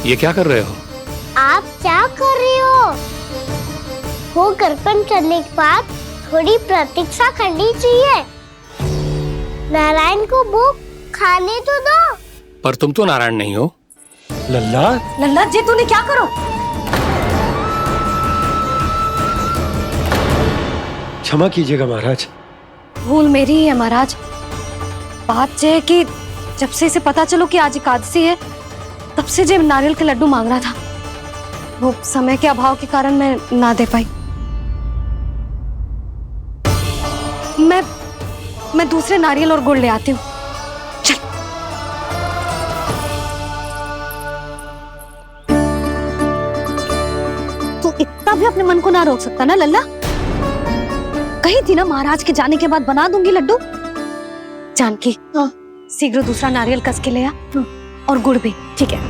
ये क्या कर रहे हो? आप क्या कर रहे हो? वो कर्पण करने के बाद थोड़ी प्रतीक्षा करनी चाहिए। नारायण को भोग खाने तो दो। पर तुम तो नारायण नहीं हो। लल्ला, लल्ला जी तूने क्या करो? क्षमा कीजिएगा महाराज। भूल मेरी ही है महाराज। बात यह है कि जब से इसे पता चलो कि आज एकादशी है, तब से जो नारियल के लड्डू मांग रहा था, वो समय के अभाव के कारण मैं ना दे पाई। मैं दूसरे नारियल और गुड़ ले आती हूँ। चल। तू इतना भी अपने मन को ना रोक सकता ना लल्ला? कही थी ना महाराज के जाने के बाद बना दूंगी लड्डू। जानकी, शीघ्र दूसरा नारियल कस के ले आ, और गुड़ भी। ठीक है।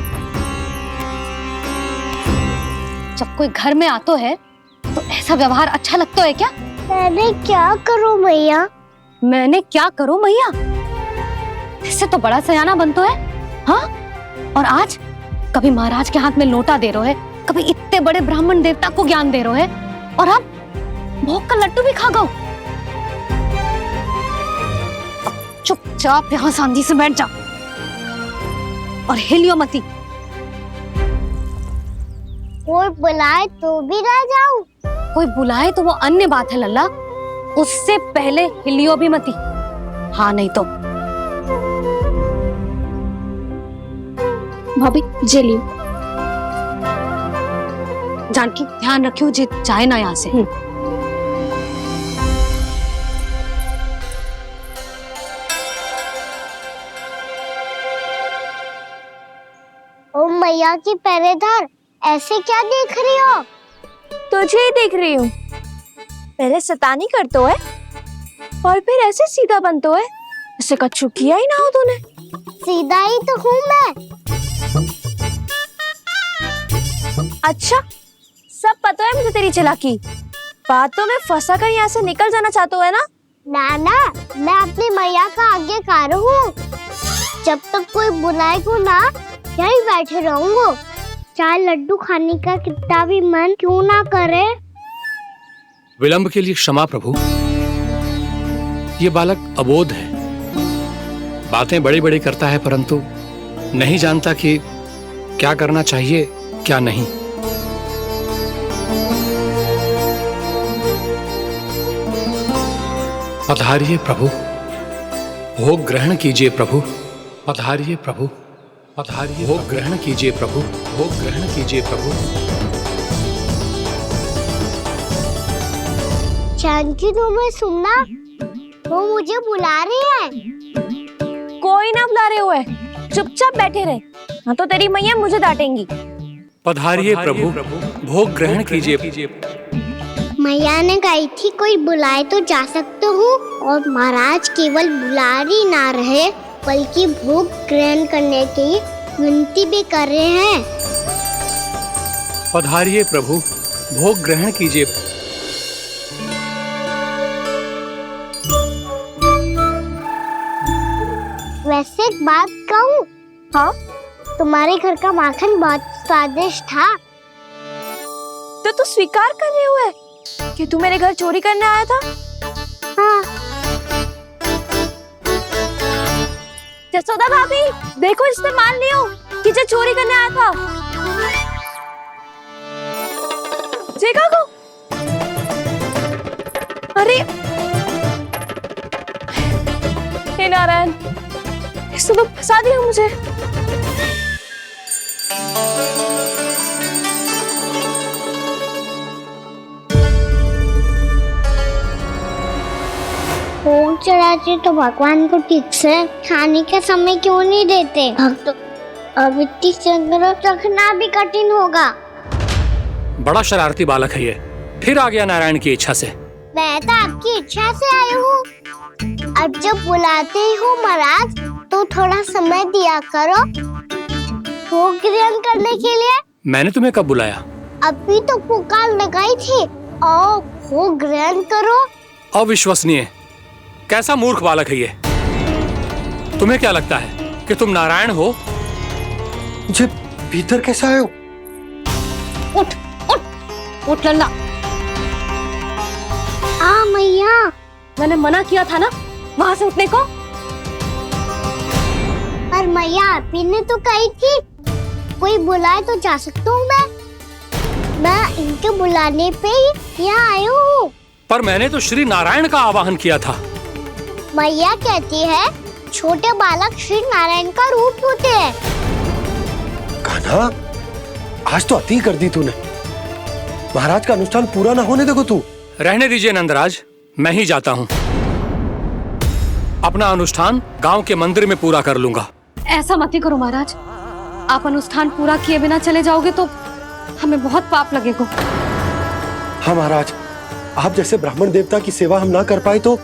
जब कोई घर में आतो है तो ऐसा व्यवहार अच्छा लगता है क्या? मैंने क्या करूं मैया? मैंने क्या करूं मैया? इससे तो बड़ा सयाना बनतो है। हाँ, और आज कभी महाराज के हाथ में लोटा दे रहे है, कभी इतने बड़े ब्राह्मण देवता को ज्ञान दे रहे है, और अब भोग का लड्डू भी खा गो। चुपचाप यहाँ सांधी से बैठ जा और हिलियो मती। कोई बुलाए तो भी ना जाऊं? कोई बुलाए तो वो अन्य बात है लल्ला, उससे पहले हिलियो भी मती। हाँ नहीं तो। भाभी जे लियो। जानकी ध्यान रखियो जे जाए ना यहाँ से। ओ मैया की पहरेदार, ऐसे क्या देख रही हो? तुझे ही देख रही हूँ। पहले शैतानी करतो है और फिर ऐसे सीधा बनतो है, ऐसे कछु किया ही ना हो तूने। सीधा ही तो हूँ मैं। अच्छा, सब पता है मुझे तेरी चालाकी। बातों में फंसा कर यहाँ से निकल जाना चाहते है ना? नाना, मैं अपनी मैया का आज्ञाकार हूँ। जब तक कोई बुलाए को ना, यही बैठे रहूंगा। चाहे लड्डू खाने का कितना भी मन क्यों ना करे। विलंब के लिए क्षमा प्रभु। ये बालक अबोध है, बातें बड़ी बड़ी करता है, परंतु नहीं जानता कि क्या करना चाहिए क्या नहीं। पधारिए प्रभु, भोग ग्रहण कीजिए प्रभु। पधारिए प्रभु, पधारिए। भोग ग्रहण कीजिए प्रभु, भोग ग्रहण कीजिए प्रभु। जानकी, तुम्हें सुनना, वो मुझे बुला रही है। कोई ना बुला रहे हुए, चुपचाप बैठे रहे, हाँ तो तेरी मैया मुझे डांटेंगी। पधारिए प्रभु, भोग ग्रहण कीजिए। मैया ने कही थी कोई बुलाए तो जा सकते हूँ, और महाराज केवल बुला ही ना रहे बल्कि भोग ग्रहण करने की विनती भी कर रहे हैं। पधारिए प्रभु, भोग ग्रहण कीजिए। वैसे एक बात कहूँ? हाँ? तुम्हारे घर का माखन बहुत स्वादिष्ट था। तो तू स्वीकार कर रहे हुए कि तू मेरे घर चोरी करने आया था? हाँ। जसोदा भाभी, देखो इसने मान लियो कि जो चोरी करने आया था। देखा को? अरे हे नारायण, इसने तो फंसा दिया मुझे। भोग चढ़ाते तो भगवान को ठीक से खाने का समय क्यों नहीं देते? भक्त अब इतनी संग्रह रखना भी कठिन होगा। बड़ा शरारती बालक है ये, फिर आ गया नारायण की इच्छा से। मैं तो आपकी इच्छा से आई हूँ। अब जब बुलाते हो महाराज, तो थोड़ा समय दिया करो भोग ग्रहण करने के लिए। मैंने तुम्हें कब बुलाया? अभी तो पुकार लगाई थी, और भोग ग्रहण करो। अविश्वसनीय, कैसा मूर्ख बालक है ये। तुम्हें क्या लगता है कि तुम नारायण हो? भीतर कैसे आए हो? उठ उठ उठ लल्ला। मैया। मैंने मना किया था ना वहां से उठने को। पर मैया आपी ने तो कही थी कोई बुलाए तो जा सकता हूँ मैं इनके बुलाने पे ही यहाँ आई हूँ। पर मैंने तो श्री नारायण का आवाहन किया था। मैया कहती है छोटे बालक श्री नारायण का रूप होते हैं। कान्हा, आज तो अति कर दी तूने। महाराज का अनुष्ठान पूरा ना होने देखो तू। रहने दीजिए नंदराज, मैं ही जाता हूँ। अपना अनुष्ठान गांव के मंदिर में पूरा कर लूंगा। ऐसा मत ही करो महाराज, आप अनुष्ठान पूरा किए बिना चले जाओगे तो हमें बहुत पाप लगेगा। हाँ महाराज, आप जैसे ब्राह्मण देवता की सेवा हम ना कर पाए तो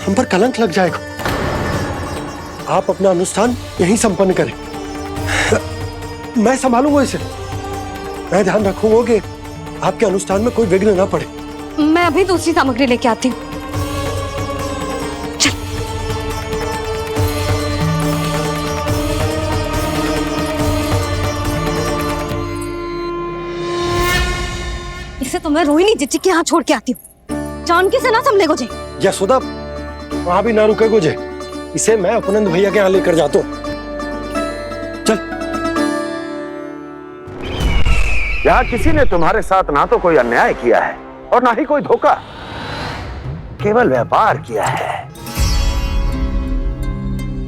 हम पर कलंक लग जाएगा। आप अपना अनुष्ठान यहीं संपन्न करें। मैं संभालूंगा इसे। मैं ध्यान रखूंगा कि आपके अनुष्ठान में कोई विघ्न ना पड़े। मैं अभी दूसरी सामग्री लेके आती हूँ। इसे तो मैं रोहिणी जीजी के यहाँ छोड़ के आती हूँ। जानकी से ना संभले गोजे। यशोदा, वहां भी ना रुके गोजे। इसे मैं अपनंद भैया के यहाँ लेकर जाता हूँ। चल। यहाँ किसी ने तुम्हारे साथ ना तो कोई अन्याय किया है और ना ही कोई धोखा, केवल व्यापार किया है।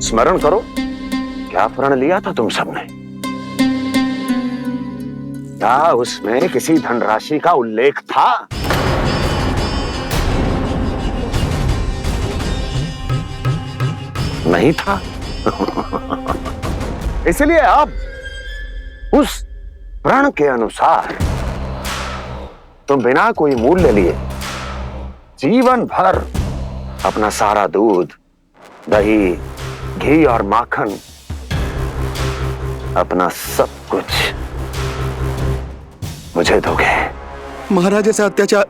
स्मरण करो, क्या प्रण लिया था तुम सबने? क्या उसमें किसी धनराशि का उल्लेख था? नहीं था। इसलिए अब उस प्रण के अनुसार तुम बिना कोई मूल्य लिए जीवन भर अपना सारा दूध, दही, घी और माखन, अपना सब कुछ मुझे दोगे। महाराज ऐसा अत्याचार।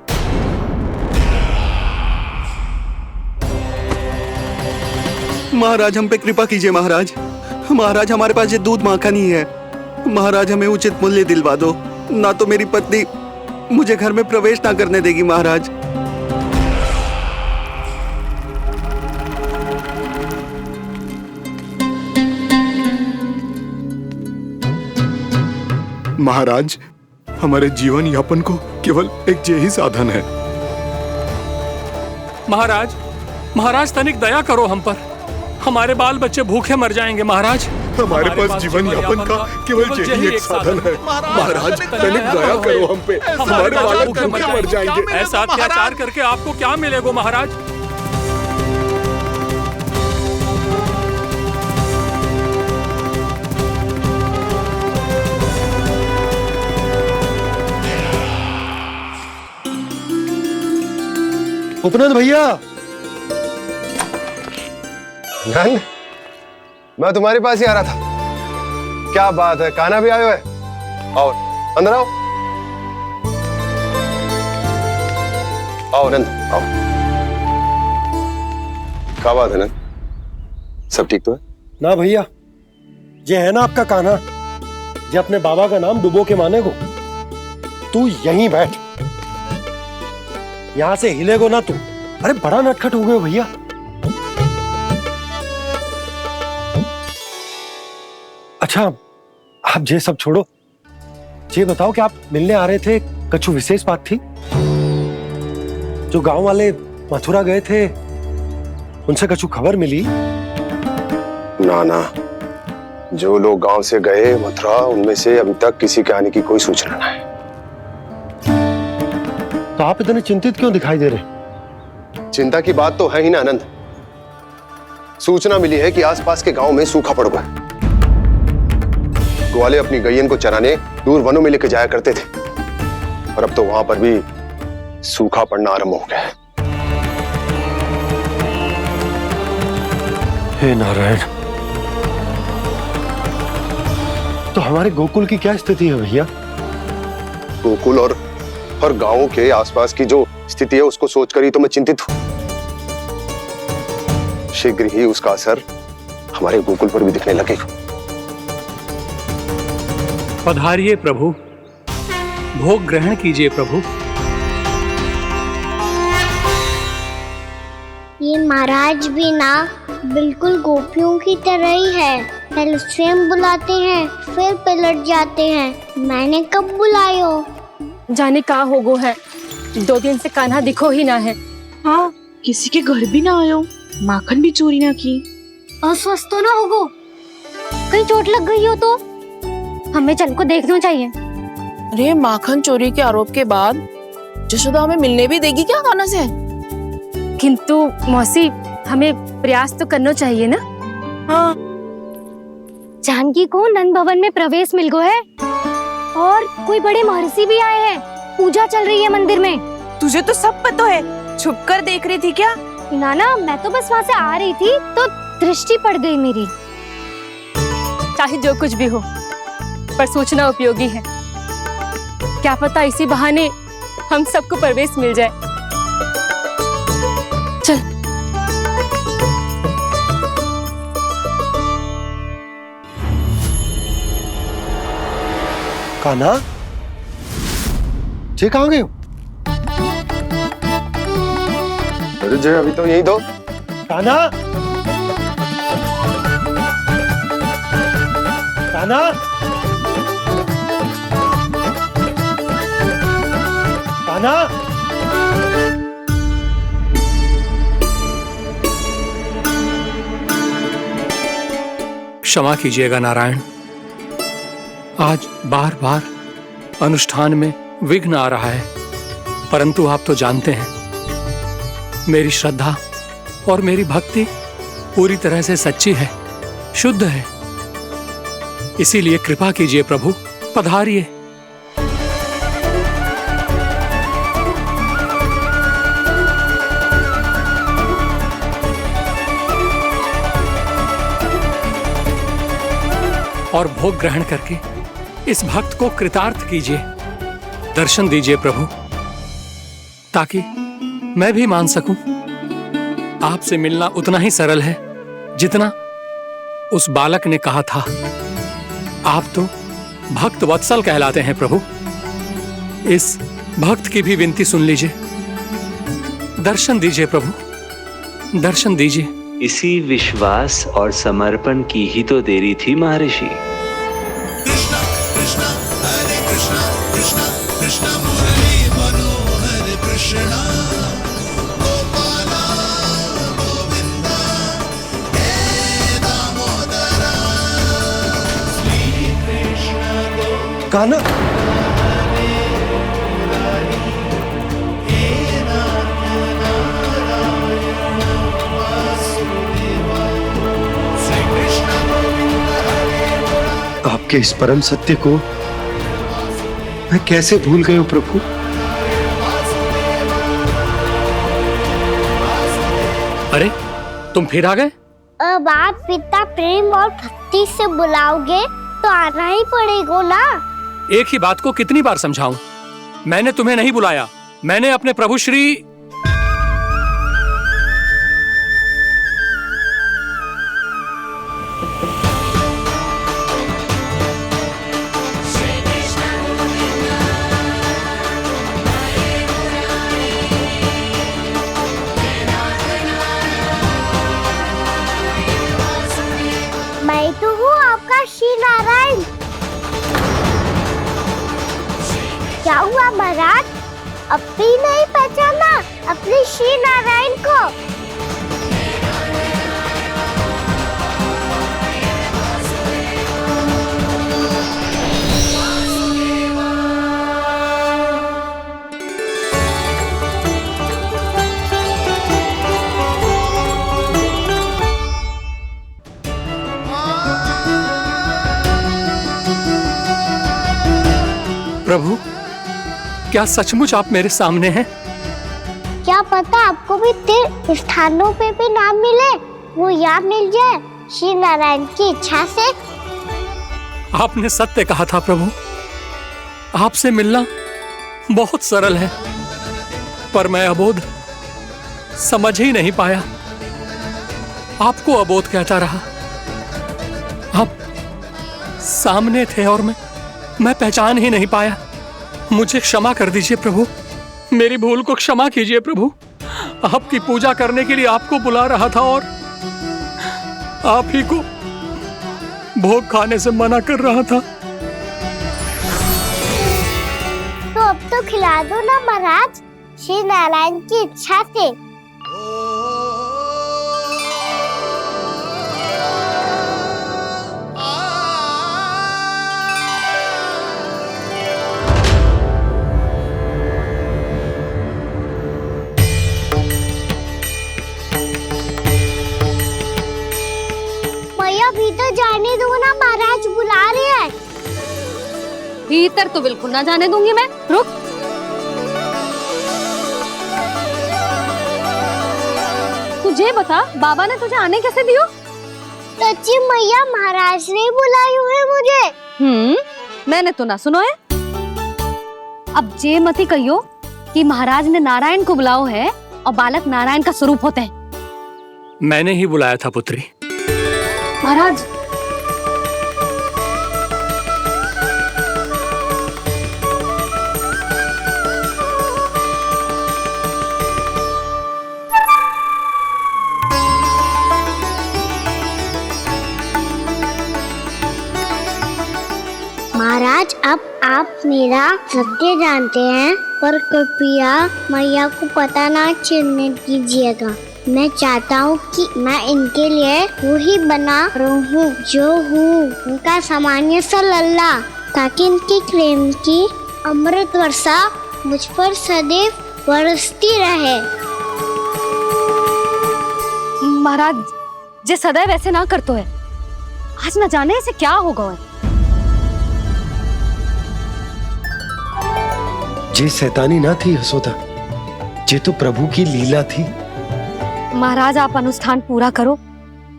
महाराज हम पे कृपा कीजिए। महाराज, महाराज हमारे पास ये दूध माखन ही है। महाराज हमें उचित मूल्य दिलवा दो, ना तो मेरी पत्नी मुझे घर में प्रवेश ना करने देगी। महाराज महाराज, हमारे जीवन यापन को केवल एक यही साधन है। महाराज, महाराज तनिक दया करो हम पर। हमारे बाल बच्चे भूखे मर जाएंगे महाराज। हमारे पास जीवन यापन का केवल यही एक साधन है। महाराज तनिक दया करो हम पे। हमारे बालक भूखे मर जाएंगे। ऐसा अत्याचार करके आपको क्या मिलेगा महाराज? उपनंद भैया। नंद, मैं तुम्हारे पास ही आ रहा था। क्या बात है, कान्हा भी आयो है? आओ अंदर आओ। आओ नंद आओ। क्या बात है नंद, सब ठीक तो है ना? भैया ये है ना आपका कान्हा, ये अपने बाबा का नाम डुबो के माने को। तू यहीं बैठ, यहां से हिलेगो ना तू। अरे बड़ा नटखट हो गए हो भैया। अच्छा आप ये सब छोड़ो, ये बताओ कि आप मिलने आ रहे थे, कछु विशेष बात थी? जो गांव वाले मथुरा गए थे उनसे कछु खबर मिली? ना ना, जो लोग गांव से गए मथुरा, उनमें से अभी तक किसी के आने की कोई सूचना नहीं है। तो आप इतने चिंतित क्यों दिखाई दे रहे? चिंता की बात तो है ही ना आनंद। सूचना मिली है कि आसपास के गांव में सूखा पड़ गया। ग्वाले अपनी गैयन को चराने दूर वनों में लेकर जाया करते थे, और अब तो वहां पर भी सूखा पड़ना आरंभ हो गया है। हे नारायण, तो हमारे गोकुल की क्या स्थिति है भैया? गोकुल और गांवों के आसपास की जो स्थिति है उसको सोचकर ही तो मैं चिंतित हूं। शीघ्र ही उसका असर हमारे गोकुल पर भी दिखने लगेगा। पधारिए प्रभु, भोग ग्रहण कीजिए प्रभु। ये महाराज भी ना बिल्कुल गोपियों की तरह ही है। पहले स्वयं बुलाते हैं, फिर पलट जाते हैं। मैंने कब बुलाए हो? जाने कहाँ हो गो है, 2 दिन से कान्हा दिखो ही ना है। हाँ, किसी के घर भी ना आयो, माखन भी चोरी ना की। अस्वस्थ तो ना होगो, कहीं चोट लग गई हो तो हमें चल को देखना चाहिए। अरे माखन चोरी के आरोप के बाद जशोदा हमें मिलने भी देगी क्या कान्हा से? किंतु मौसी, हमें प्रयास तो करना चाहिए ना। हाँ, जानकी को नंद भवन में प्रवेश मिल गो है और कोई बड़े महर्षि भी आए हैं। पूजा चल रही है मंदिर में। तुझे तो सब पता है, छुप कर देख रही थी क्या? ना, मैं तो बस वहाँ से आ रही थी तो दृष्टि पड़ गई मेरी। चाहे जो कुछ भी हो, पर सूचना उपयोगी है। क्या पता इसी बहाने हम सबको प्रवेश मिल जाए। चल। कान्हा, जे कहाँ गए हो? अरे जय, अभी तो यही दो। कान्हा, कान्हा, कान्हा। क्षमा कीजिएगा नारायण, आज बार बार अनुष्ठान में विघ्न आ रहा है, परंतु आप तो जानते हैं मेरी श्रद्धा और मेरी भक्ति पूरी तरह से सच्ची है, शुद्ध है। इसीलिए कृपा कीजिए प्रभु, पधारिए। और भोग ग्रहण करके इस भक्त को कृतार्थ कीजिए। दर्शन दीजिए प्रभु, ताकि मैं भी मान सकूं। आपसे मिलना उतना ही सरल है जितना उस बालक ने कहा था। आप तो भक्त वत्सल कहलाते हैं प्रभु। इस भक्त की भी विनती सुन लीजिए। दर्शन दीजिए प्रभु, दर्शन दीजिए। इसी विश्वास और समर्पण की ही तो देरी थी महर्षि। कान्हा, आपके इस परम सत्य को मैं कैसे भूल गया हूं प्रभु। अरे तुम फिर आ गए? अब आप पिता प्रेम और भक्ति से बुलाओगे तो आना ही पड़ेगा ना। एक ही बात को कितनी बार समझाऊं? मैंने तुम्हें नहीं बुलाया, मैंने अपने प्रभु श्री मैं तो हूँ आपका श्री नारायण। क्या हुआ महाराज, अब भी नहीं पहचाना अपने श्री नारायण को? प्रभु, क्या सचमुच आप मेरे सामने हैं? क्या पता आपको भी तीर्थ स्थानों पे भी नाम मिले, वो यहाँ मिल जाए श्री नारायण की इच्छा से। आपने सत्य कहा था प्रभु, आपसे मिलना बहुत सरल है, पर मैं अबोध समझ ही नहीं पाया। आपको अबोध कहता रहा। आप सामने थे और मैं मैं पहचान ही नहीं पाया। मुझे क्षमा कर दीजिए प्रभु, मेरी भूल को क्षमा कीजिए प्रभु। आपकी पूजा करने के लिए आपको बुला रहा था और आप ही को भोग खाने से मना कर रहा था। तो अब तो खिला दो ना महाराज, श्री नारायण की इच्छा से। भीतर जाने दो ना, महाराज बुला रहे हैं। भीतर तो बिल्कुल ना जाने दूंगी मैं। रुक। तुझे बता, बाबा ने तुझे आने कैसे दियो? सच्ची मैया, महाराज ने बुलाई हुई मुझे। मैंने तो ना सुनो है। अब जे मती कहियो कि महाराज ने नारायण को बुलाओ है और बालक नारायण का स्वरूप होते हैं। मैंने ही बुलाया था पुत्री। महाराज, महाराज अब आप मेरा सत्य जानते हैं, पर कृपया मैया को पता ना चलने दीजिएगा। मैं चाहता हूँ कि मैं इनके लिए वही बना रहूँ जो हूँ, उनका सामान्य सा लल्ला, ताकि इनके प्रेम की अमृत वर्षा मुझ पर सदैव बरसती रहे। महाराज जे सदैव ऐसे ना करतो है, आज न जाने इसे क्या होगा है। जे शैतानी ना थी यशोदा, जे तो प्रभु की लीला थी। महाराज आप अनुष्ठान पूरा करो,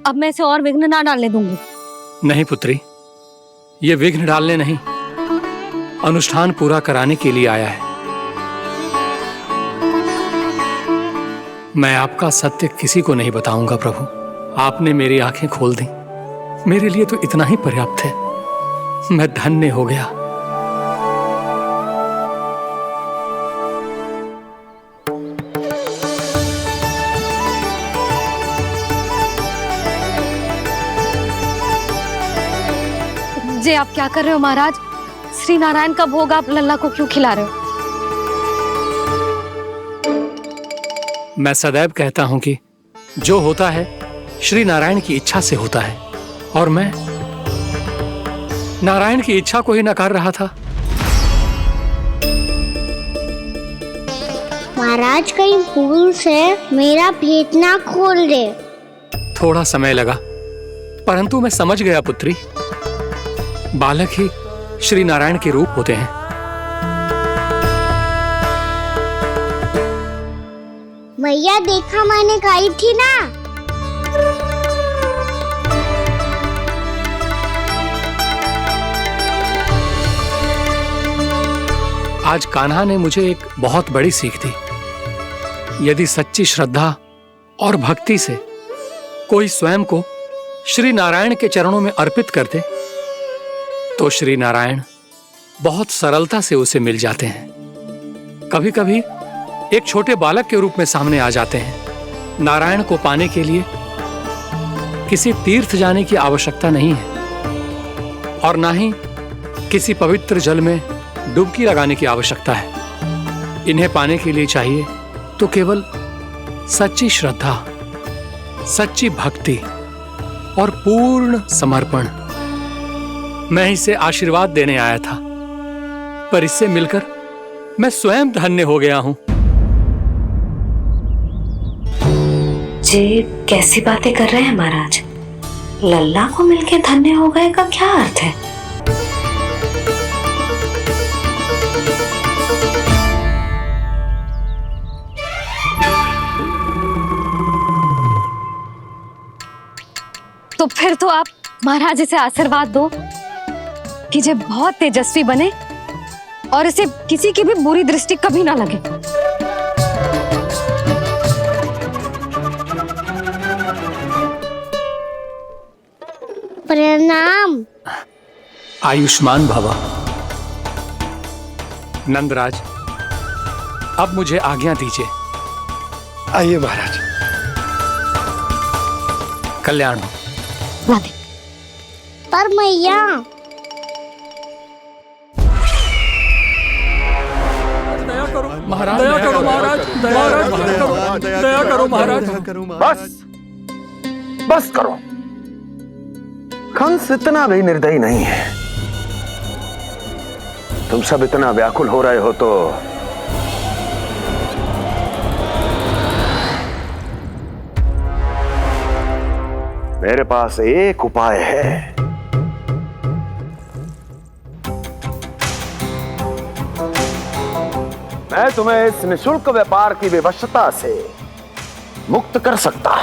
अब मैं इसे और विघ्न ना डालने दूंगी। नहीं पुत्री, ये विघ्न डालने नहीं, अनुष्ठान पूरा कराने के लिए आया है। मैं आपका सत्य किसी को नहीं बताऊंगा प्रभु। आपने मेरी आंखें खोल दी, मेरे लिए तो इतना ही पर्याप्त है। मैं धन्य हो गया। जे आप क्या कर रहे हो महाराज? श्री नारायण का भोग आप लल्ला को क्यों खिला रहे हो? मैं सदैव कहता हूं कि जो होता है श्री नारायण की इच्छा से होता है, और मैं नारायण की इच्छा को ही नकार रहा था। महाराज कहीं भूल से मेरा भेद ना खोल दे। थोड़ा समय लगा, परंतु मैं समझ गया पुत्री। बालक ही श्री नारायण के रूप होते हैं। मैया देखा, मैंने कही थी ना। आज कान्हा ने मुझे एक बहुत बड़ी सीख दी। यदि सच्ची श्रद्धा और भक्ति से कोई स्वयं को श्री नारायण के चरणों में अर्पित कर दे, तो श्री नारायण बहुत सरलता से उसे मिल जाते हैं। कभी कभी एक छोटे बालक के रूप में सामने आ जाते हैं। नारायण को पाने के लिए किसी तीर्थ जाने की आवश्यकता नहीं है, और ना ही किसी पवित्र जल में डुबकी लगाने की आवश्यकता है। इन्हें पाने के लिए चाहिए तो केवल सच्ची श्रद्धा, सच्ची भक्ति और पूर्ण समर्पण। मैं इसे आशीर्वाद देने आया था, पर इससे मिलकर मैं स्वयं धन्य हो गया हूं। जी कैसी बातें कर रहे हैं महाराज? लल्ला को मिलके धन्य हो गए का क्या अर्थ है? तो फिर तो आप महाराज इसे आशीर्वाद दो कि ये बहुत तेजस्वी बने और इसे किसी की भी बुरी दृष्टि कभी ना लगे। प्रणाम। आयुष्मान भवा। नंदराज, अब मुझे आज्ञा दीजिए। आइए महाराज। कल्याण हो। राधे। पर मैया, दया करो महाराज, दया करो महाराज, दया करो महाराज। बस बस करो। कंस इतना भी निर्दयी नहीं है। तुम सब इतना व्याकुल हो रहे हो तो मेरे पास एक उपाय है। मैं तुम्हें इस निःशुल्क व्यापार की विवशता से मुक्त कर सकता।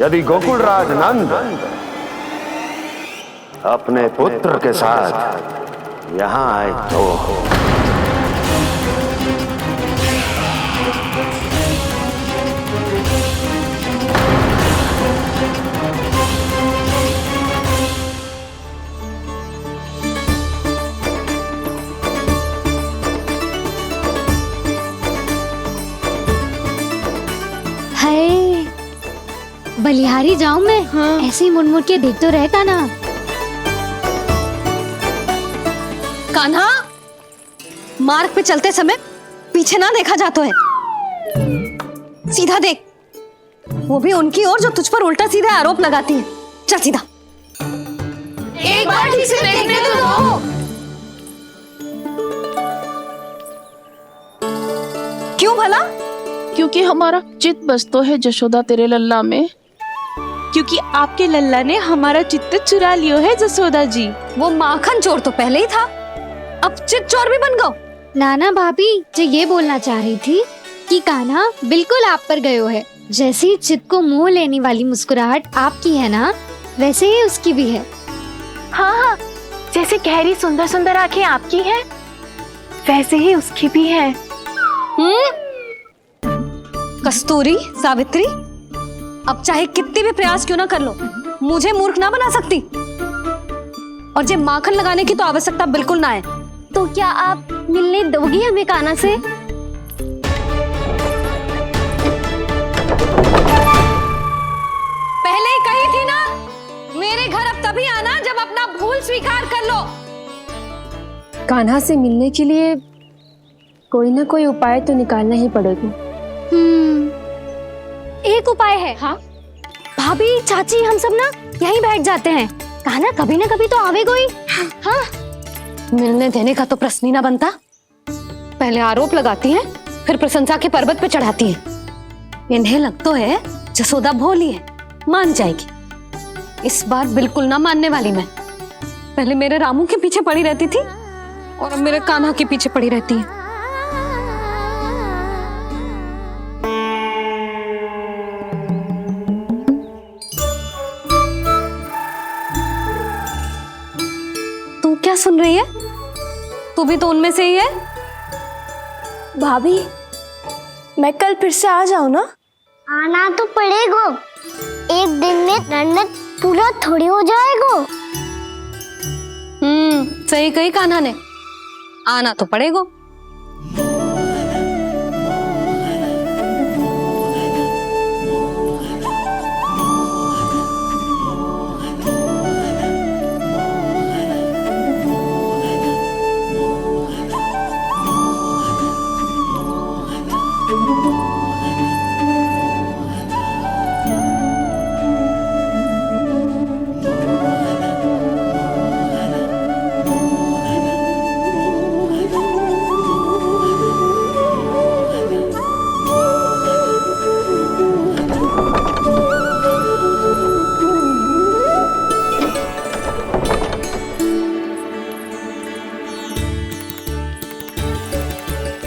यदि गोकुलराज नंद अपने पुत्र के साथ यहां आए तो हाय, बलिहारी जाऊं मैं? हाँ। ऐसे ही मुड़ मुड़ के देख तो रहे कान्हा। कान्हा, मार्ग पे चलते समय पीछे ना देखा जाता है। सीधा देख, वो भी उनकी ओर जो तुझ पर उल्टा सीधा आरोप लगाती है। चल सीधा। एक बार ठीक से देखने तो दो। क्यों भला? क्योंकि हमारा चित्त बसतो है जशोदा तेरे लल्ला में। क्योंकि आपके लल्ला ने हमारा चित्त चुरा लियो है जसोदा जी। वो माखन चोर तो पहले ही था, अब चित्त चोर भी बन गो। नाना भाभी जो ये बोलना चाह रही थी कि कान्हा बिल्कुल आप पर गयो है। जैसे ही चित्त को मोह लेने वाली मुस्कुराहट आपकी है ना, वैसे ही उसकी भी है। हाँ हाँ, जैसे गहरी सुंदर सुंदर आंखें आपकी हैं, वैसे ही उसकी भी है। कस्तूरी, सावित्री, अब चाहे कितने भी प्रयास क्यों ना कर लो, मुझे मूर्ख ना बना सकती। और जब माखन लगाने की तो आवश्यकता बिल्कुल ना है। तो क्या आप मिलने दोगी हमें कान्हा से? पहले ही कही थी ना, मेरे घर अब तभी आना जब अपना भूल स्वीकार कर लो। कान्हा से मिलने के लिए कोई ना कोई उपाय तो निकालना ही पड़ेगा। एक उपाय है। हाँ? भाभी, चाची, हम सब ना यहीं बैठ जाते हैं। कान्हा कभी ना कभी तो आवेगा ही। हाँ? मिलने देने का तो प्रश्न ही ना बनता। पहले आरोप लगाती हैं, फिर प्रशंसा के पर्वत पे चढ़ाती हैं। इन्हें लगता है जसोदा भोली है, मान जाएगी। इस बार बिल्कुल ना मानने वाली मैं। पहले मेरे रामू के पीछे पड़ी रहती थी और अब मेरे कान्हा के पीछे पड़ी रहती है। तू क्या सुन रही है? तू भी तो उनमें से ही है। भाभी, मैं कल फिर से आ जाऊं ना? आना तो पड़ेगा। एक दिन में दंडक पूरा थोड़ी हो जाएगा। सही कही कान्हा ने, आना तो पड़ेगा।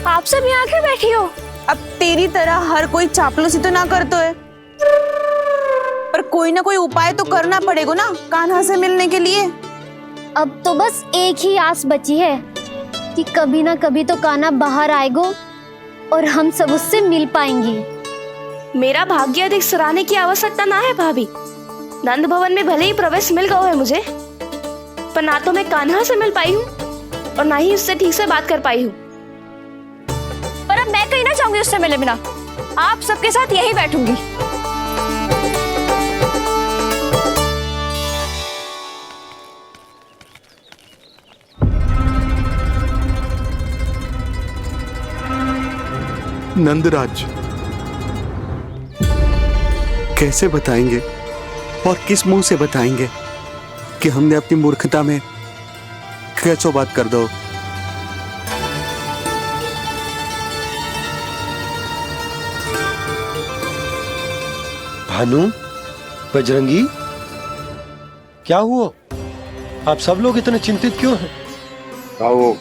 आप सब यहाँ के बैठी हो? अब तेरी तरह हर कोई चापलूसी तो ना करतो है, पर कोई ना कोई उपाय तो करना पड़ेगा ना कान्हा से मिलने के लिए। अब तो बस एक ही आस बची है कि कभी ना कभी तो कान्हा बाहर आएगा और हम सब उससे मिल पाएंगे। मेरा भाग्य अधिक सराहने की आवश्यकता ना है भाभी। नंद भवन में भले ही प्रवेश मिल गया है मुझे, पर ना तो मैं कान्हा से मिल पाई हूँ और ना ही उससे ठीक से बात कर पाई हूँ। पर अब मैं कहीं ना जाऊंगी उससे मिले बिना, आप सबके साथ यहीं बैठूंगी। नंदराज, कैसे बताएंगे और किस मुंह से बताएंगे कि हमने अपनी मूर्खता में कैसो बात कर दो। भानु, बजरंगी, क्या हुआ? आप सब लोग इतने चिंतित क्यों हैं? आओ,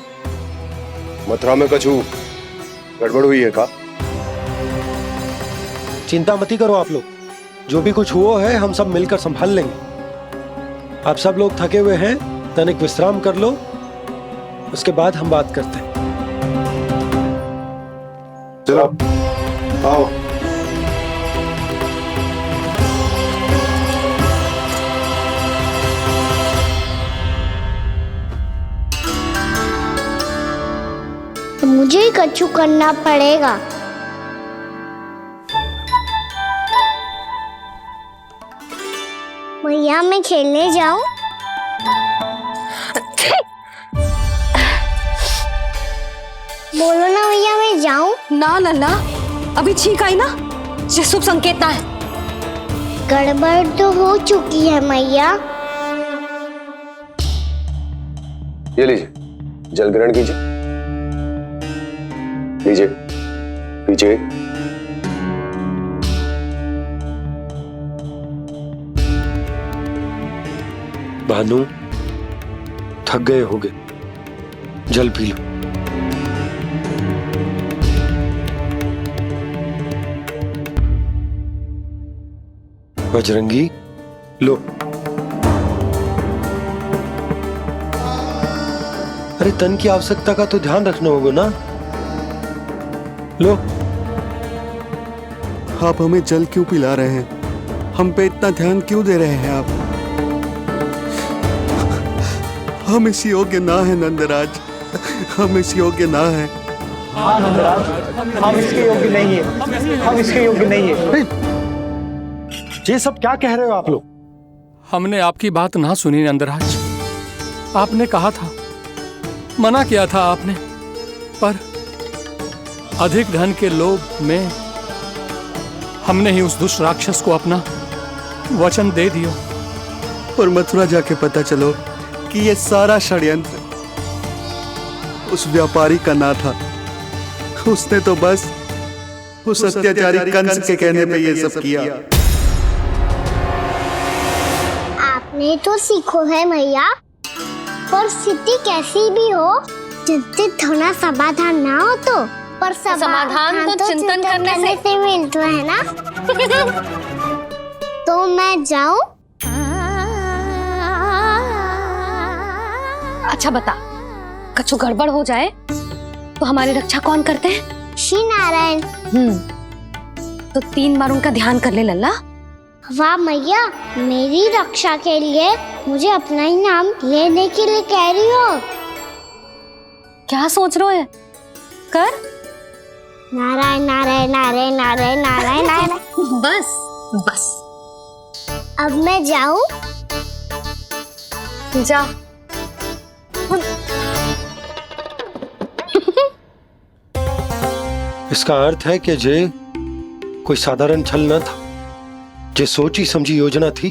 मथुरा में कछु गड़बड़ हुई है का? चिंता मती करो आप लोग, जो भी कुछ हुआ है हम सब मिलकर संभाल लेंगे। आप सब लोग थके हुए हैं, तनिक विश्राम कर लो, उसके बाद हम बात करते हैं। चलो आओ। तो मुझे ही कछु करना पड़ेगा। भैया मैं खेलने जाऊं? बोलो ना भैया मैं जाऊं? ना लल्ला, अभी छींक आई ना, ये शुभ संकेत ना है। गड़बड़ तो हो चुकी है मैया। ये लीजिए, जल ग्रहण कीजिए। लीजिए, पीछे। भानु, थक गए होगे, जल पी लो। बजरंगी, लो। अरे तन की आवश्यकता का तो ध्यान रखना होगा ना, लो। आप हमें जल क्यों पिला रहे हैं? हम पे इतना ध्यान क्यों दे रहे हैं आप? हम इस योग्य ना है नंदराज, हम इस योग्य ना है। हाँ नंदराज, हम इसके योग्य नहीं है, हम इसके योग्य नहीं है। ये सब क्या कह रहे हो आप लोग? हमने आपकी बात ना सुनी नंदराज। आपने कहा था, मना किया था आपने, पर अधिक धन के लोभ में हमने ही उस दुष्ट राक्षस को अपना वचन दे दिया। और मथुरा जाके पता चलो कि ये सारा षड्यंत्र उस व्यापारी का ना था। उसने तो बस उस अत्याचारी कंस के कहने पे ये सब किया। आपने तो सीखो है भैया, पर स्थिति कैसी भी हो, चिंतित होना समाधान ना हो तो, पर समाधान तो चिंतन करने से मिलता है ना। तो मैं जाऊं? अच्छा बता, कछु गड़बड़ हो जाए तो हमारी रक्षा कौन करते हैं? श्री नारायण। तो 3 बार उनका ध्यान कर ले लल्ला। वाह मैया, मेरी रक्षा के लिए मुझे अपना ही नाम लेने के लिए कह रही हो? क्या सोच रहे हो? कर नारायण नारायण नारायण नारायण नारायण नारायण। बस बस, अब मैं जाऊं? जा। इसका अर्थ है कि जे कोई साधारण छल न था, जे सोची समझी योजना थी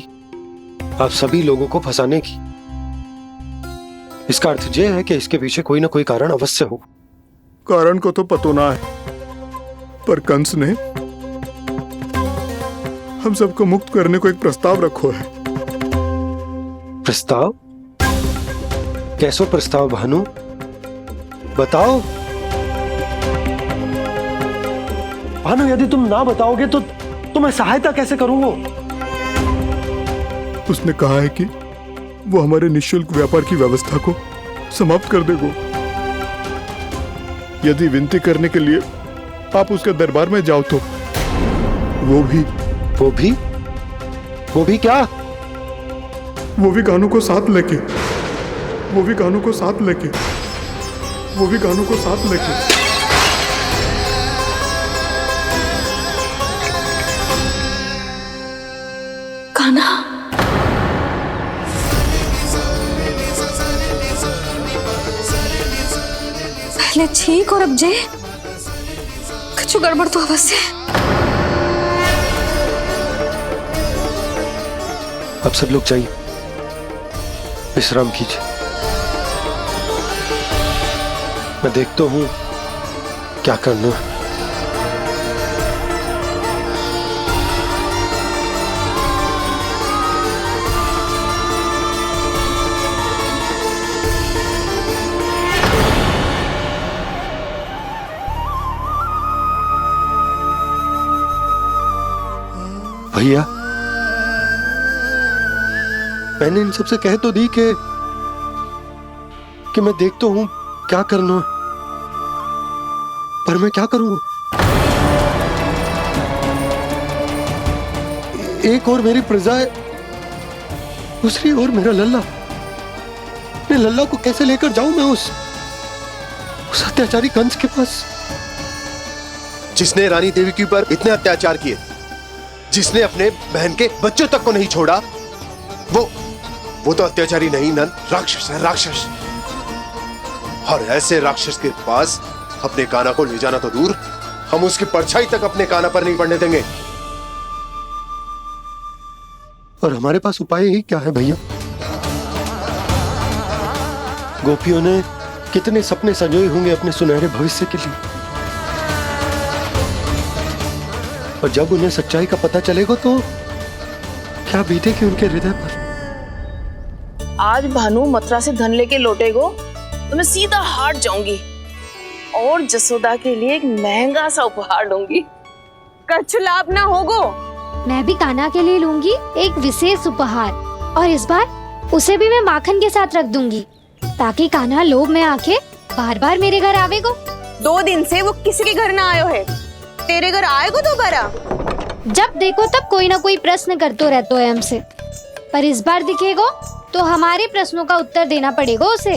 आप सभी लोगों को फंसाने की। इसका अर्थ ये है कि इसके पीछे कोई ना कोई कारण अवश्य हो। कारण को तो पतो ना है, पर कंस ने हम सबको मुक्त करने को एक प्रस्ताव रखो है। प्रस्ताव? कैसो प्रस्ताव भानु, बताओ। भानु, यदि तुम ना बताओगे तो मैं सहायता कैसे करूंगा? उसने कहा है कि वो हमारे निःशुल्क व्यापार की व्यवस्था को समाप्त कर देगा यदि विनती करने के लिए आप उसके दरबार में जाओ तो। वो भी क्या? वो भी कानों को साथ लेके वो भी गानों को साथ लेके। कान्हा, पहले ठीक और अब जे कुछ गड़बड़ तो अवश्य है। अब सब लोग जाइए, विश्राम कीजिए। मैं देखता हूँ क्या करना है। भैया, मैंने इन सबसे कह तो दी कि मैं देखता हूं क्या करना है, पर मैं क्या करूंगा? एक और मेरी प्रजा है, दूसरी ओर मेरा लल्ला। मैं लल्ला को कैसे लेकर जाऊं मैं उस अत्याचारी कंस के पास, जिसने रानी देवी के ऊपर इतने अत्याचार किए, जिसने अपने बहन के बच्चों तक को नहीं छोड़ा, वो तो अत्याचारी नहीं नन, राक्षस है, राक्षस। और ऐसे राक्षस के पास अपने कान्हा को ले जाना तो दूर, हम उसकी परछाई तक अपने कान्हा पर नहीं पड़ने देंगे। और हमारे पास उपाय ही क्या है भैया? गोपियों ने कितने सपने संजोए होंगे अपने सुनहरे भविष्य के लिए, और जब उन्हें सच्चाई का पता चलेगा तो क्या बीतेगी उनके हृदय पर? आज भानु मथुरा से धन लेके लौटेगो तो मैं सीधा हाट जाऊंगी और जसोदा के लिए एक महंगा सा उपहार दूंगी। कछ लाभ ना होगो। मैं भी कान्हा के लिए लूंगी एक विशेष उपहार, और इस बार उसे भी मैं माखन के साथ रख दूंगी, ताकि कान्हा लोभ में आके बार बार मेरे घर आवेगो। 2 दिन से वो किसी के घर ना आयो है, तेरे घर आएगो दोबारा? जब देखो तब कोई ना कोई प्रश्न करते रहते हो हमसे, पर इस बार दिखेगो तो हमारे प्रश्नों का उत्तर देना पड़ेगा उसे।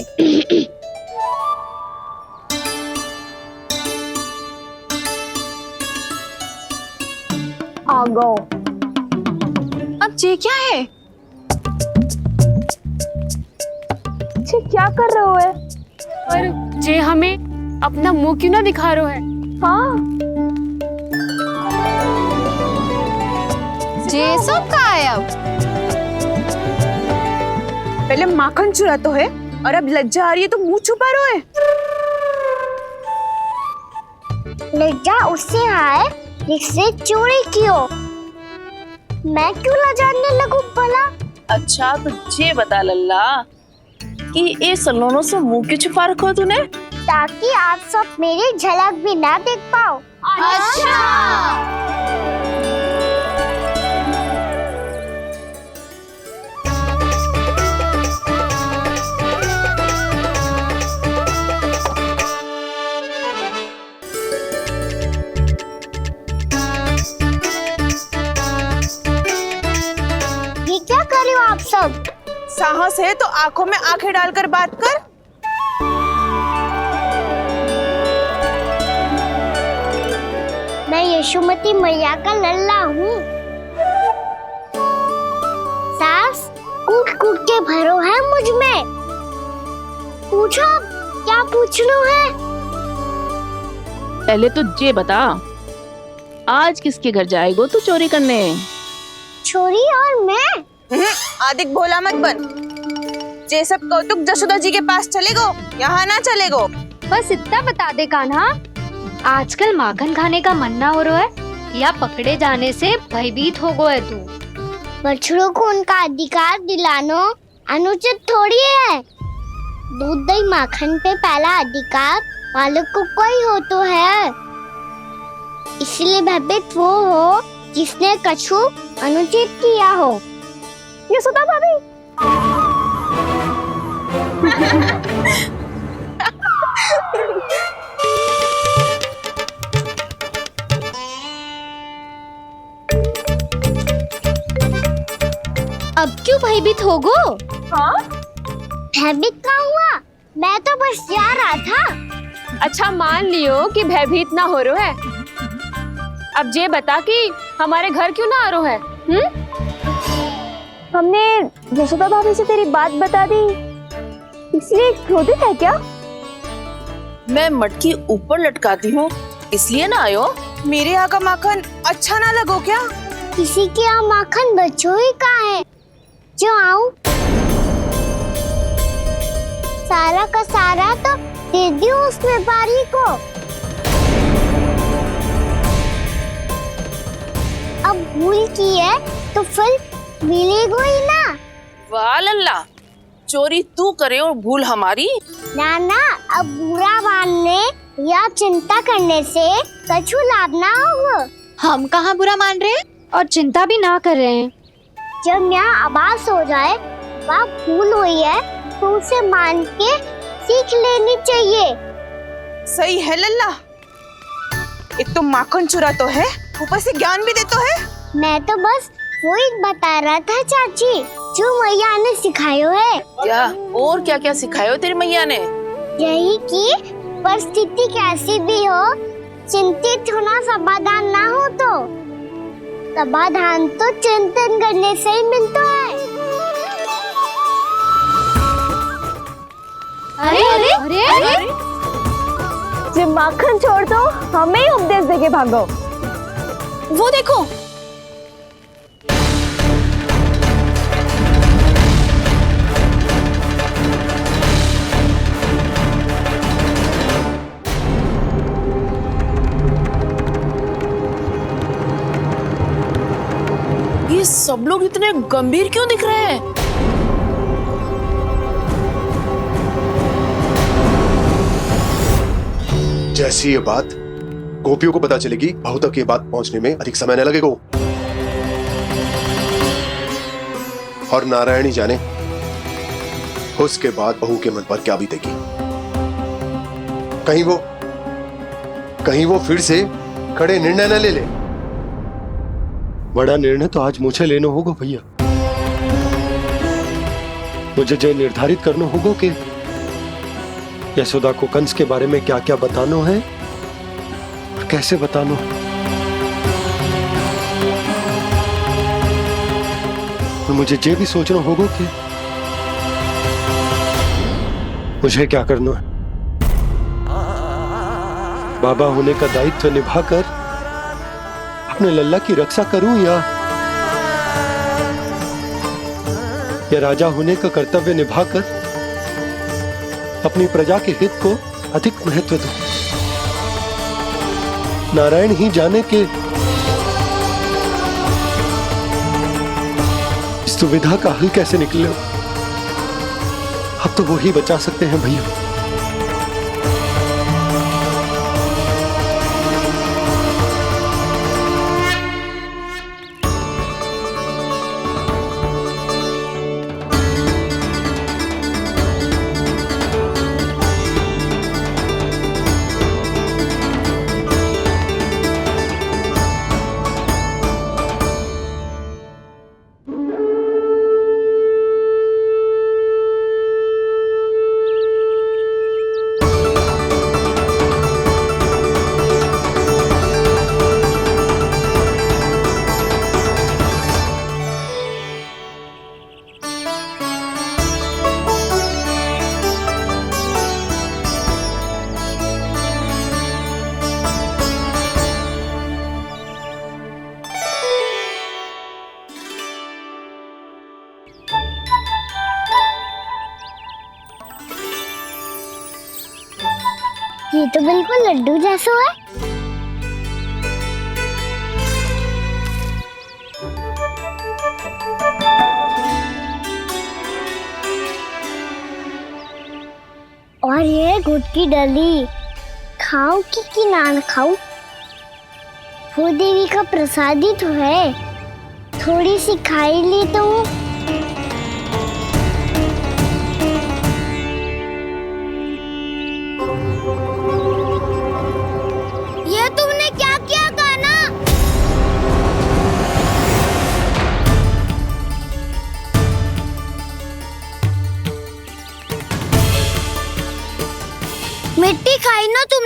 आ गो। अब जे क्या है? जे क्या कर रहे हो है? पर जे हमें अपना मुंह क्यों ना दिखा रहे है? हाँ, जे सब का है अब? पहले माखन चुरा तो है और अब लज्जा आ रही है तो मुंह छुपा रहे है। लज्जा उससे आए जिससे चोरी कियो। मैं क्यों लजाने लगूं भला? अच्छा तो ये बता लल्ला कि ये सलोनों से मुंह क्यों छुपा रखो तूने? ताकि आप सब मेरी झलक भी ना देख पाओ। अच्छा। ये क्या कर रहे हो आप सब? साहस है तो आंखों में आंखें डालकर बात कर। मैं यशोमती मैया का लल्ला हूँ। सास कूट कूट के भरो है मुझ में। पूछो क्या पूछना है? पहले तो ये बता, आज किसके घर जाएगो तू चोरी करने? छोरी और मैं? आदिक भोला मत बन। जे सब कौतुक जसोदा जी के पास चलेगो, यहाँ ना चलेगो। बस इतना बता दे कान्हा, आजकल माखन खाने का मन ना हो रहा है या पकड़े जाने से भयभीत हो गया है तू? बछड़ों को उनका अधिकार दिलाना अनुचित थोड़ी है। दूध दही माखन पे पहला अधिकार मालिक को कोई हो तो है। इसलिए भयभीत वो हो जिसने कछु अनुचित किया हो। यशोदा भाभी। अब क्यों भयभीत होगो? हाँ? भयभीत क्या हुआ? मैं तो बस जा रहा था। अच्छा मान लियो कि भयभीत ना हो रो है। अब ये बता कि हमारे घर क्यों ना आ रो है? हमने यशोदा भाभी से तेरी बात बता दी, इसलिए क्रोधित है क्या? मैं मटकी ऊपर लटकाती हूँ इसलिए ना आयो? मेरे यहाँ का माखन अच्छा ना लगो क्या? किसी के यहाँ माखन बचो ही कहाँ है जो आऊं? सारा का सारा तो दे दियो उस व्यापारी को। अब भूल की है तो फल मिलेगा ही ना। वाह लल्ला, चोरी तू करे और भूल हमारी। ना ना, अब बुरा मानने या चिंता करने से कछु लाभ ना होगा। हम कहाँ बुरा मान रहे हैं और चिंता भी ना कर रहे हैं। जब यहाँ आवाज हो जाए वहाँ भूल हुई है तो उसे मान के सीख लेनी चाहिए। सही है लल्ला, एक तो माखन चुरा तो है, ऊपर से ज्ञान भी दे तो है। मैं तो बस वही बता रहा था चाची जो मैया ने सिखायो है। क्या और क्या क्या सिखायो तेरी मैया ने? यही कि परिस्थिति कैसी भी हो चिंतित होना समाधान ना हो तो समाधान तो चिंतन करने से ही मिलता है। अरे अरे अरे, अरे? जे माखन छोड़ दो, हमें ही उपदेश देके भागो। वो देखो, ये सब लोग इतने गंभीर क्यों दिख रहे हैं? जैसी ये बात गोपियों को पता चलेगी, बहू तक ये बात पहुंचने में अधिक समय न लगेगा। और नारायणी जाने उसके बाद बहू के मन पर क्या बीतेगी। कहीं वो फिर से खड़े निर्णय न ले ले। बड़ा निर्णय तो आज मुझे लेना होगा भैया। मुझे जो निर्धारित करना होगा कि यशोदा को कंस के बारे में क्या क्या बताना है और कैसे बताना है। और मुझे ये भी सोचना होगा कि मुझे क्या करना है। बाबा होने का दायित्व निभाकर अपने लल्ला की रक्षा करूं या राजा होने का कर्तव्य निभाकर अपनी प्रजा के हित को अधिक महत्व दूं। नारायण ही जाने के इस दुविधा का हल कैसे निकले। अब तो वो ही बचा सकते हैं भैया। ये तो बिल्कुल लड्डू जैसा है। और ये गुड़ की डली खाऊं कि ना खाऊं? वो देवी का प्रसाद ही तो है, थोड़ी सी खाई ली तो ये तुमने क्या किया कान्हा? मिट्टी खाई ना तुम।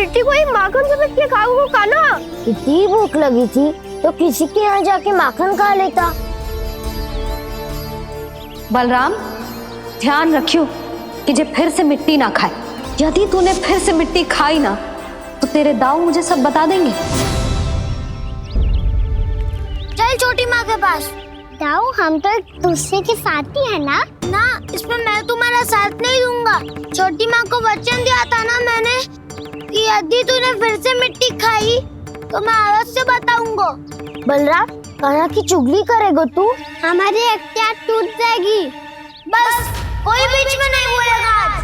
मिट्टी को ही माखन से मिट के खाऊंगा काना। कितनी भूख लगी थी तो किसी के यहाँ जाके माखन खा लेता। बलराम, ध्यान रखियो कि जे फिर से मिट्टी ना खाए। यदि तूने फिर से मिट्टी खाई ना तो तेरे दाऊ मुझे सब बता देंगे। चल छोटी माँ के पास। दाऊ, हम तो एक दूसरे के साथी है ना। ना, इसमें मैं तुम्हारा साथ नहीं दूंगा। छोटी माँ को वचन दिया था ना मैंने कि यदि तूने फिर से मिट्टी खाई तो मैं आवाज से बताऊंगा। बलराम, कान्हा की चुगली करेगा तू? हमारी अख्तियार टूट जाएगी। बस कोई बीच में नहीं बोलेगा आज।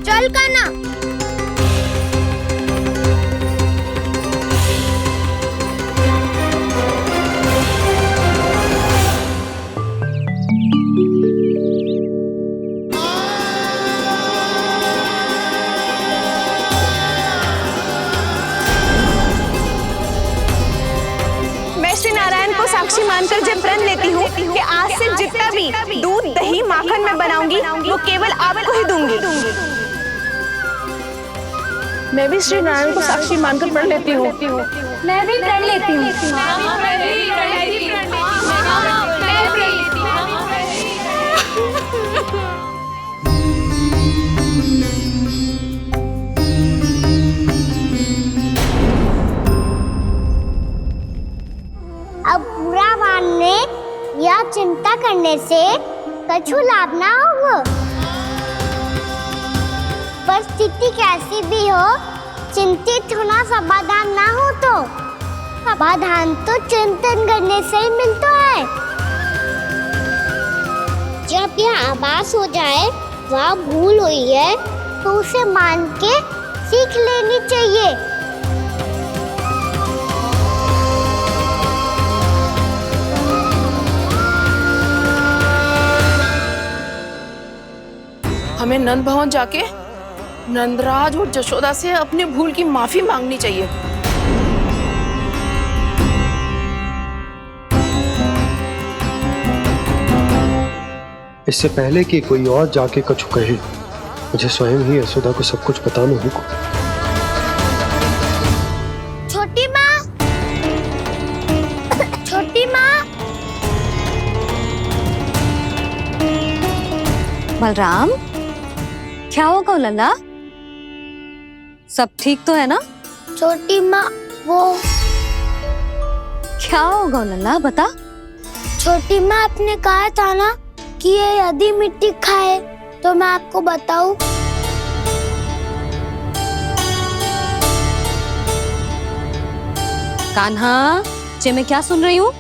चल कान्हा। श्री नारायण को साक्षी मानकर जब प्रण लेती हूँ कि आज से जितना भी दूध दही माखन मैं बनाऊंगी वो केवल आपको ही दूंगी। मैं भी श्री नारायण को साक्षी मानकर प्रण लेती हूँ। मैं भी प्रण लेती हूँ। अब बुरा मानने या चिंता करने से कछु लाभ ना होगा। परिस्थिति कैसी भी हो, चिंतित होना समाधान ना हो तो समाधान तो चिंतन करने से ही मिलता है। जब यह आभास हो जाए वह भूल हुई है तो उसे मान के सीख लेनी चाहिए। हमें नंद भवन जाके नंदराज और जशोदा से अपनी भूल की माफी मांगनी चाहिए। इससे पहले कि कोई और जाके कछु कहे, मुझे स्वयं ही यशोदा को सब कुछ बताना होगा। छोटी माँ, छोटी माँ। बलराम, क्या होगा लल्ला? सब ठीक तो है ना? छोटी माँ, वो क्या होगा लल्ला, बता। छोटी माँ, आपने कहा था ना कि ये यदि मिट्टी खाए तो मैं आपको बताऊं। कान्हा, जे मैं क्या सुन रही हूँ?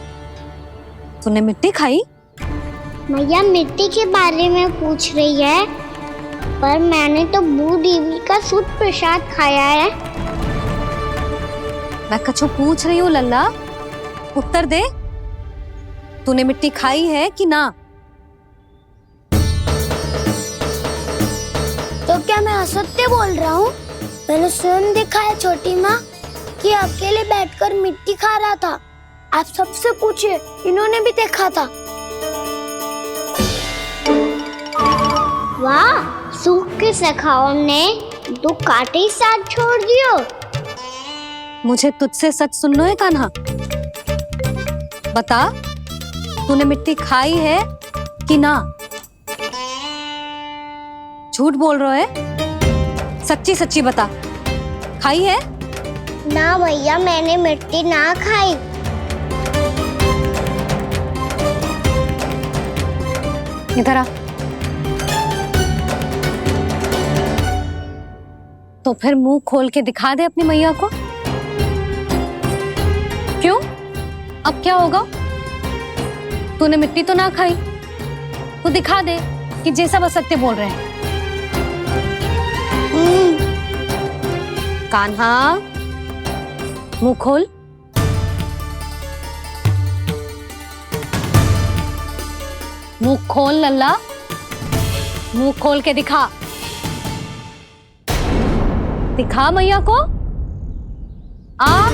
तूने मिट्टी खाई? मैया मिट्टी के बारे में पूछ रही है, पर मैंने तो भूदेवी का शुद्ध प्रसाद खाया है। मैं कछु पूछ रही हूँ लल्ला, उत्तर दे। तूने मिट्टी खाई है कि ना? तो क्या मैं असत्य बोल रहा हूँ? मैंने स्वयं देखा है छोटी माँ कि अकेले बैठकर मिट्टी खा रहा था। आप सबसे पूछिए, इन्होंने भी देखा था। वाह, सूख के सखाओं ने दो कांटे ही साथ छोड़ दियो। मुझे तुझसे सच सुनना है कान्हा। बता, तूने मिट्टी खाई है कि ना? झूठ बोल रहा है, सच्ची सच्ची बता, खाई है? ना भैया, मैंने मिट्टी ना खाई। इधर आ। तो फिर मुंह खोल के दिखा दे अपनी मैया को। क्यों? अब क्या होगा? तूने मिट्टी तो ना खाई, तो दिखा दे कि जैसा बस सत्य बोल रहे हैं। कान्हा, मुंह खोल। मुंह खोल लल्ला, मुंह खोल के दिखा। दिखा मैया को। आ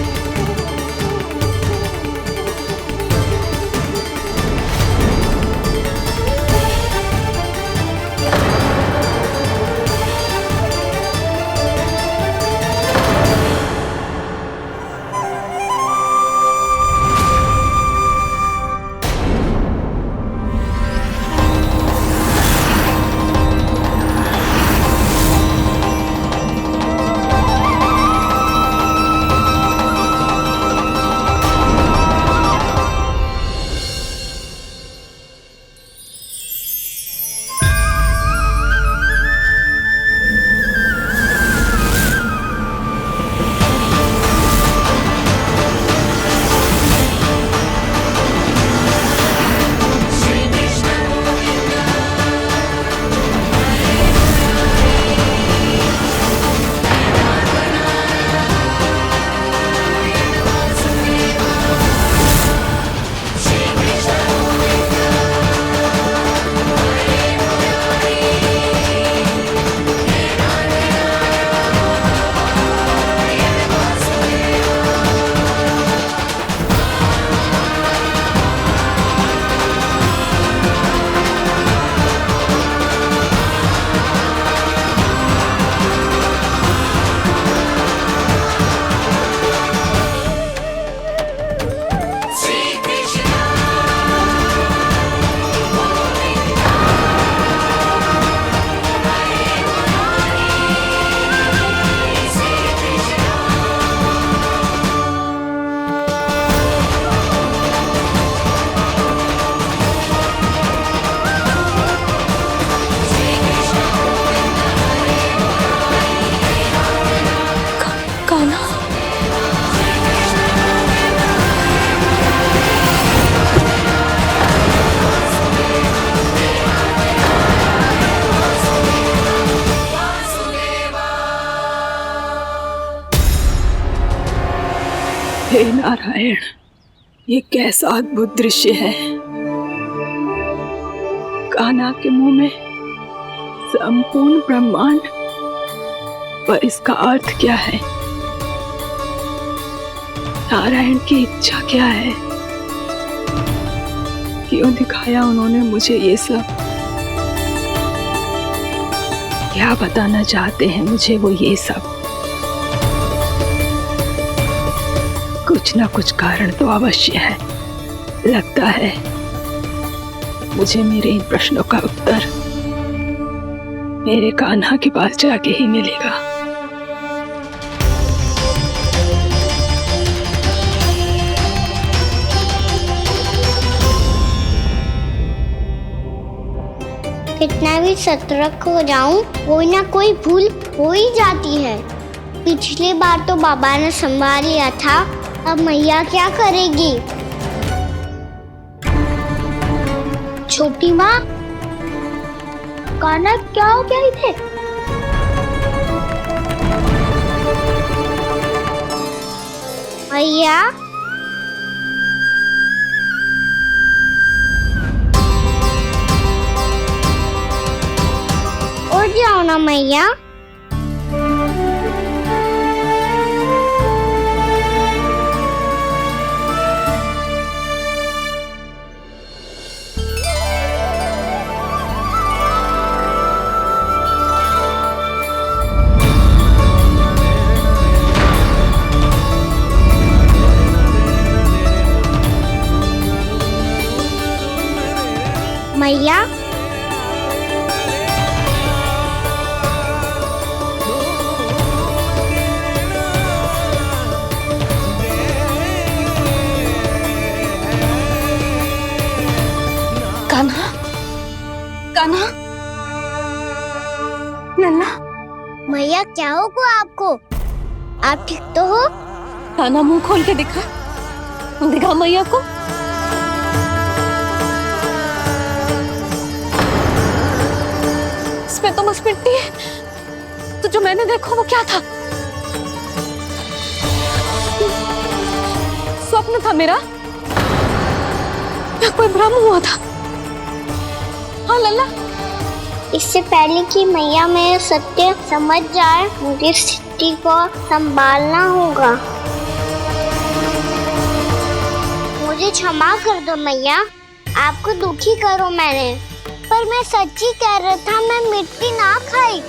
हे नारायण, ये कैसा अद्भुत दृश्य है। कान्हा के मुंह में संपूर्ण ब्रह्मांड, पर इसका अर्थ क्या है? नारायण की इच्छा क्या है? क्यों दिखाया उन्होंने मुझे ये सब? क्या बताना चाहते हैं मुझे वो ये सब? कुछ ना कुछ कारण तो अवश्य है। लगता है मुझे मेरे इन प्रश्नों का उत्तर मेरे कान्हा के पास जाके ही मिलेगा। कितना भी सतर्क हो जाऊं, कोई ना कोई भूल हो ही जाती है। पिछली बार तो बाबा ने संभाल लिया था, अब मैया क्या करेगी? छोटी माँ, कान्हा क्या हो गया इधर? मैया, उठ जाओ ना मैया। मैया, कान्हा, कान्हा, लल्ला। मैया क्या होगा आपको? आप ठीक तो हो? कान्हा, मुंह खोल के दिखा, दिखा मैया को। इसमें तो बस मिट्टी है, तो जो मैंने देखा वो क्या था? स्वप्न था मेरा या कोई भ्रम हुआ था? हाँ लल्ला, इससे पहले कि मैया में सत्य समझ जाए, मुझे स्थिति को संभालना होगा। मुझे क्षमा कर दो मैया, आपको दुखी करो मैंने, पर मैं सच्ची कह रहा था, मैं मिट्टी ना खाई,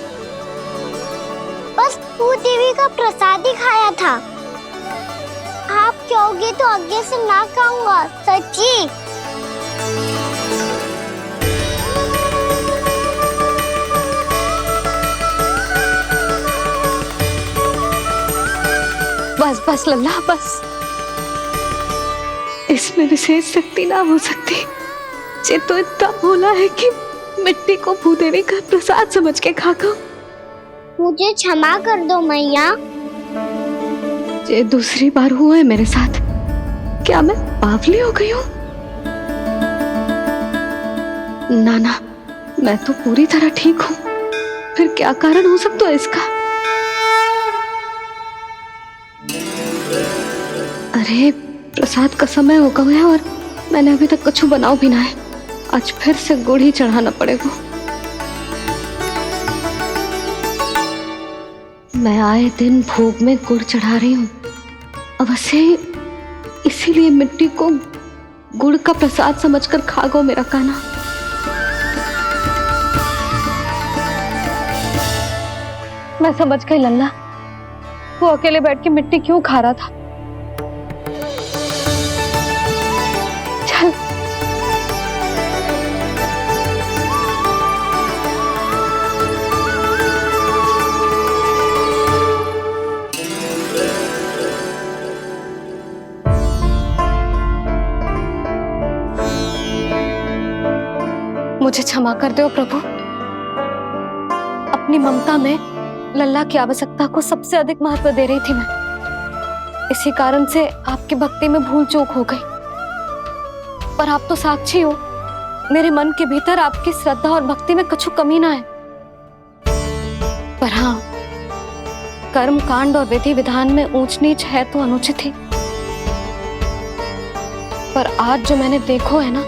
बस भू देवी का प्रसाद ही खाया था। आप कहोगे तो आगे से ना खाऊंगा, सच्ची। बस बस लल्ला, बस। इसमें विशेष शक्ति ना हो सकती। ये तो इतना भोला है कि मिट्टी को भूदेवी का प्रसाद समझ के खा गया। मुझे क्षमा कर दो मैया। ये दूसरी बार हुआ है मेरे साथ। क्या मैं बावली हो गई हूँ? ना ना, मैं तो पूरी तरह ठीक हूँ। फिर क्या कारण हो सकता है इसका? अरे प्रसाद का समय हो गया है और मैंने अभी तक कुछ बनाओ भी ना है। आज फिर से गुड़ ही चढ़ाना पड़ेगा। मैं आए दिन भोग में गुड़ चढ़ा रही हूँ, अवश्य इसीलिए मिट्टी को गुड़ का प्रसाद समझकर खा गो मेरा कान्हा। मैं समझ गई लल्ला, वो अकेले बैठ के मिट्टी क्यों खा रहा था। चल मुझे क्षमा कर दो प्रभु। अपनी ममता में लल्ला की आवश्यकता को सबसे अधिक महत्व दे रही थी मैं। इसी कारण से आपकी भक्ति में भूल चूक हो गई। पर आप तो साक्षी हो, मेरे मन के भीतर आपकी श्रद्धा और भक्ति में कुछ कमी ना है। पर हाँ, कर्म कांड और विधि विधान में ऊंच नीच है तो अनुचित ही। पर आज जो मैंने देखो है ना,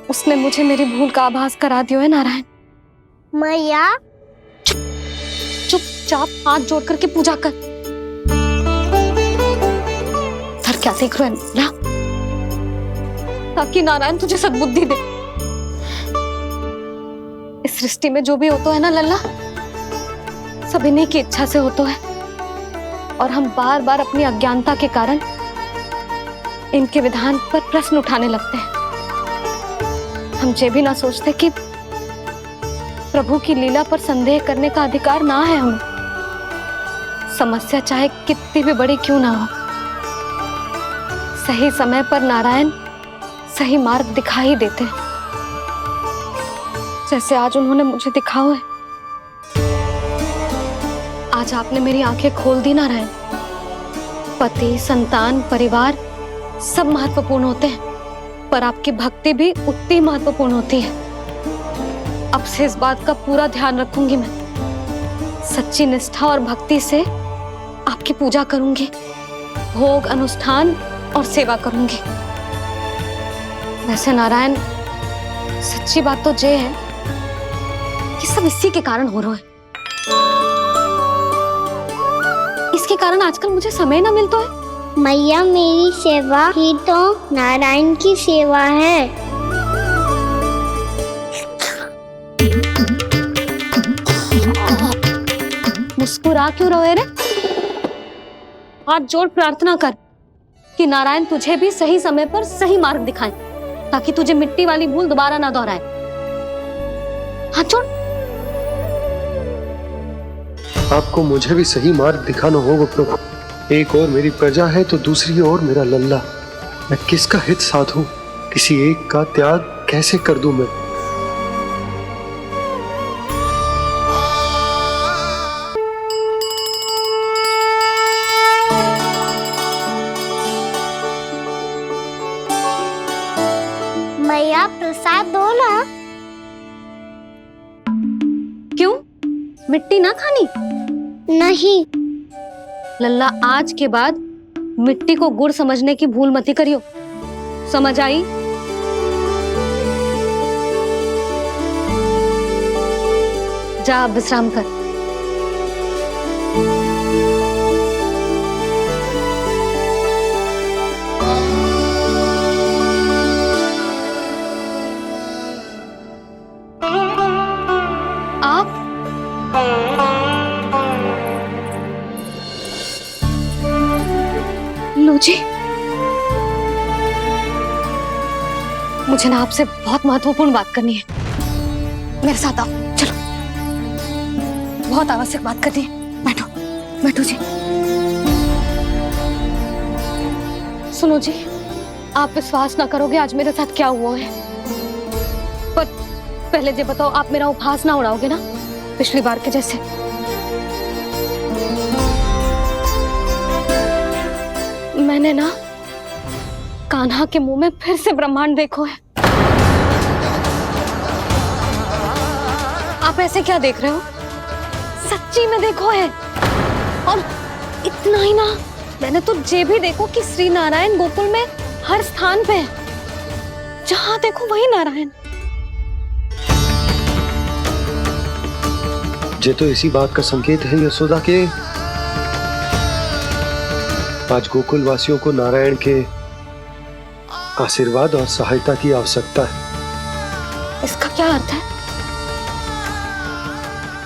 उसने मुझे मेरी भूल का आभास करा दियो है नारायण। मैया चुपचाप हाथ जोड़ करके पूजा कर। सर क्या देख रहे हैं ना, ताकि नारायण तुझे सद्बुद्धि दे। इस सृष्टि में जो भी होता है ना लल्ला, सब इन्हीं की इच्छा से होता है, और हम बार बार अपनी अज्ञानता के कारण इनके विधान पर प्रश्न उठाने लगते हैं। हम ये भी ना सोचते कि प्रभु की लीला पर संदेह करने का अधिकार ना है हमें। समस्या चाहे कितनी भी बड़ी क्यों ना हो, सही समय पर नारायण सही मार्ग दिखा ही देते हैं, जैसे आज उन्होंने मुझे दिखाओ है। आज आपने मेरी आंखें खोल दी नारायण। पति, संतान, परिवार सब महत्वपूर्ण होते हैं, पर आपकी भक्ति भी उतनी महत्वपूर्ण होती है। अब से इस बात का पूरा ध्यान रखूंगी मैं। सच्ची निष्ठा और भक्ति से आपकी पूजा करूंगी, भोग, अनुष्ठान और सेवा करूंगी। वैसे नारायण, सच्ची बात तो ये है कि सब इसी के कारण हो रहा है। इसके कारण आजकल मुझे समय ना मिलता है। मैया, मेरी सेवा ही तो नारायण की सेवा है। मुस्कुरा क्यों रहे रे? हाथ जोड़ प्रार्थना कर कि नारायण तुझे भी सही समय पर सही मार्ग दिखाएं, ताकि तुझे मिट्टी वाली भूल दोबारा ना दोहराए। हाथ जोड़। आपको मुझे भी सही मार्ग दिखाना होगा प्रभु। एक और मेरी प्रजा है तो दूसरी ओर मेरा लल्ला। मैं किसका हित साधूं? किसी एक का त्याग कैसे कर दूं मैं? मैया, प्रसाद दो ना। क्यों? मिट्टी ना खानी? नहीं। लल्ला, आज के बाद मिट्टी को गुड़ समझने की भूल मत करियो। समझ आई? जा विश्राम कर। आप लो जी, मुझे ना आपसे बहुत महत्वपूर्ण बात करनी है। मेरे साथ आओ, चलो। बहुत आवश्यक बात करनी है। बैठो, बैठो जी। सुनो जी, आप विश्वास ना करोगे आज मेरे साथ क्या हुआ है। पर पहले ये बताओ, आप मेरा उपहास ना उड़ाओगे ना, पिछली बार के जैसे? मैंने ना कान्हा के मुंह में फिर से ब्रह्मांड देखो है। आप ऐसे क्या देख रहे हो? सच्ची में देखो है। और इतना ही ना, मैंने तो ये भी देखो कि श्री नारायण गोकुल में हर स्थान पे है। जहां देखो वही नारायण। ये तो इसी बात का संकेत है यशोदा के आज गोकुल वासियों को नारायण के आशीर्वाद और सहायता की आवश्यकता है। इसका क्या अर्थ है?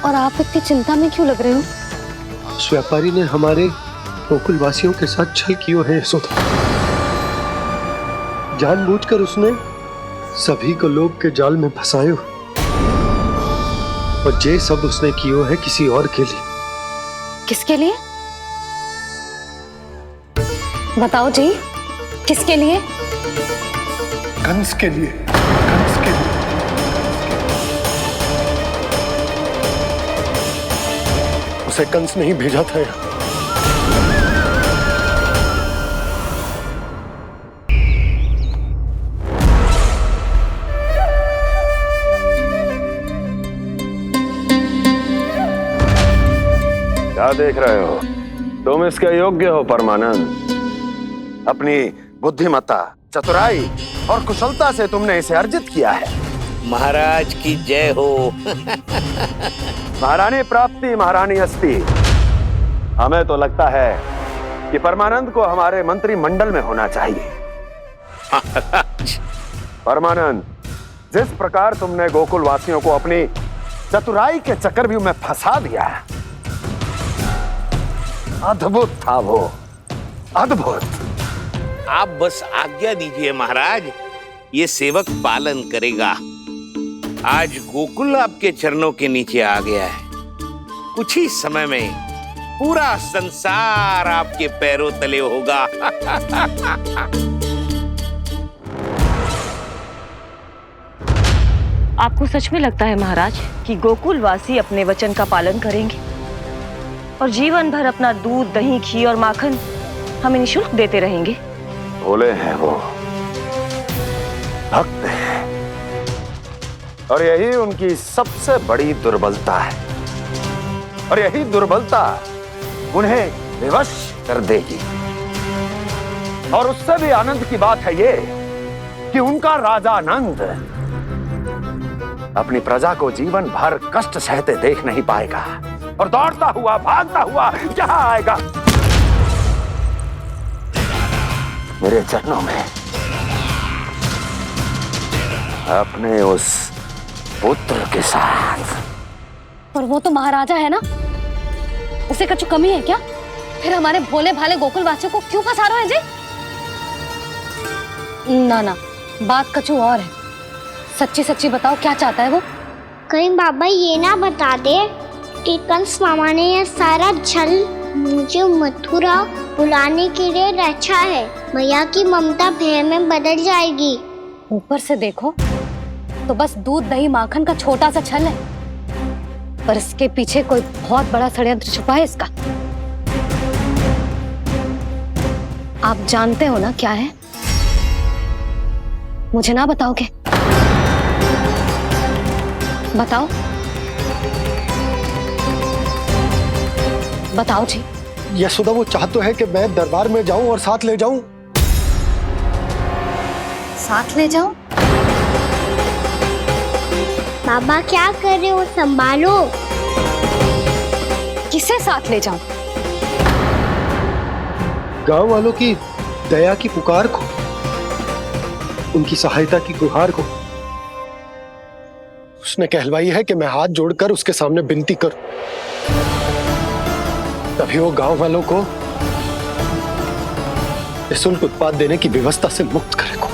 और आप इतनी चिंता में क्यों लग रहे हो? उस व्यापारी ने हमारे गोकुल वासियों के साथ छल किया है यशोदा। जानबूझकर उसने सभी को लोभ के जाल में फंसायो, और ये सब उसने किया है किसी और के लिए। किसके लिए? बताओ जी, किसके लिए? कंस के लिए। कंस के लिए। उसे कंस नहीं भेजा था यहाँ। क्या देख रहे हो? तुम इसके योग्य हो परमानंद। अपनी बुद्धिमत्ता, चतुराई और कुशलता से तुमने इसे अर्जित किया है। महाराज की जय हो। महारानी प्राप्ति महारानी अस्ति। हमें तो लगता है कि परमानंद को हमारे मंत्रिमंडल में होना चाहिए। परमानंद, जिस प्रकार तुमने गोकुल वासियों को अपनी चतुराई के चक्रव्यूह में फंसा दिया, अद्भुत था वो, अद्भुत। आप बस आज्ञा दीजिए महाराज, ये सेवक पालन करेगा। आज गोकुल आपके चरणों के नीचे आ गया है। कुछ ही समय में पूरा संसार आपके पैरों तले होगा। आपको सच में लगता है महाराज कि गोकुलवासी अपने वचन का पालन करेंगे और जीवन भर अपना दूध, दही, घी और माखन हमें निःशुल्क देते रहेंगे? भोले हैं वो, भक्त हैं, और यही उनकी सबसे बड़ी दुर्बलता है। और यही दुर्बलता उन्हें विवश कर देगी। और उससे भी आनंद की बात है ये कि उनका राजा नंद अपनी प्रजा को जीवन भर कष्ट सहते देख नहीं पाएगा और दौड़ता हुआ, भागता हुआ यहां आएगा मेरे चरणों में, अपने उस पुत्र के साथ। पर वो तो महाराजा है ना, उसे कुछ कमी है क्या? फिर हमारे भोले भाले गोकुल वासियों को क्यों फंसा रहे हैं जी? ना ना, बात कछु और है। सच्ची सच्ची बताओ, क्या चाहता है वो? कहीं बाबा ये ना बता दे कि कंस मामा ने ये सारा छल मुझे मथुरा बुलाने के लिए रचा है। मैया की ममता भय में बदल जाएगी। ऊपर से देखो तो बस दूध, दही, माखन का छोटा सा छल है, पर इसके पीछे कोई बहुत बड़ा षड्यंत्र छुपा है इसका। आप जानते हो ना क्या है? मुझे ना बताओगे? बताओ बताओ जी। यशोदा, वो चाह तो है कि मैं दरबार में जाऊं और साथ ले जाऊं। साथ ले जाऊं? बाबा क्या कर रहे हो, संभालो। किसे साथ ले जाऊं? गांव वालों की दया की पुकार को, उनकी सहायता की गुहार को। उसने कहलवाई है कि मैं हाथ जोड़कर उसके सामने विनती करूं, तभी वो गांव वालों को निःशुल्क उत्पाद देने की व्यवस्था से मुक्त करेगा।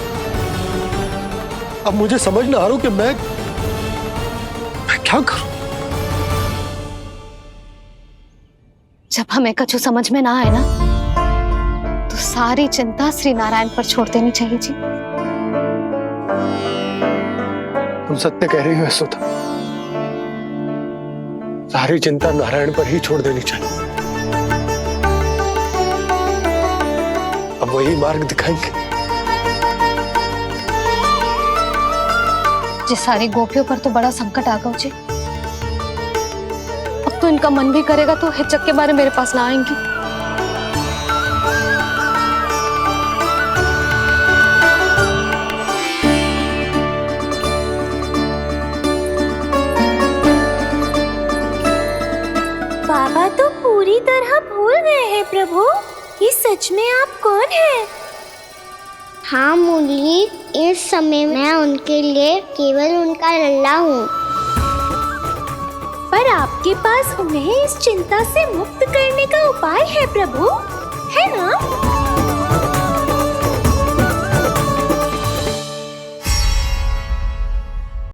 अब मुझे समझ ना आ रहा कि मैं क्या करूं। जब हमें कछु समझ में ना आए ना, तो सारी चिंता श्री नारायण पर छोड़ देनी चाहिए जी। तुम सत्य कह रही हो यशोदा, सारी चिंता नारायण पर ही छोड़ देनी चाहिए। अब वही मार्ग दिखाएंगे। जिस सारी गोपियों पर तो बड़ा संकट आ गया जी। अब तो इनका मन भी करेगा तो हिचक के बारे मेरे पास ना आएंगी। बाबा तो पूरी तरह भूल गए हैं प्रभु, ये सच में आप कौन हैं? हाँ मुरली, इस समय मैं उनके लिए केवल उनका लल्ला हूँ। पर आपके पास उन्हें इस चिंता से मुक्त करने का उपाय है प्रभु, है ना?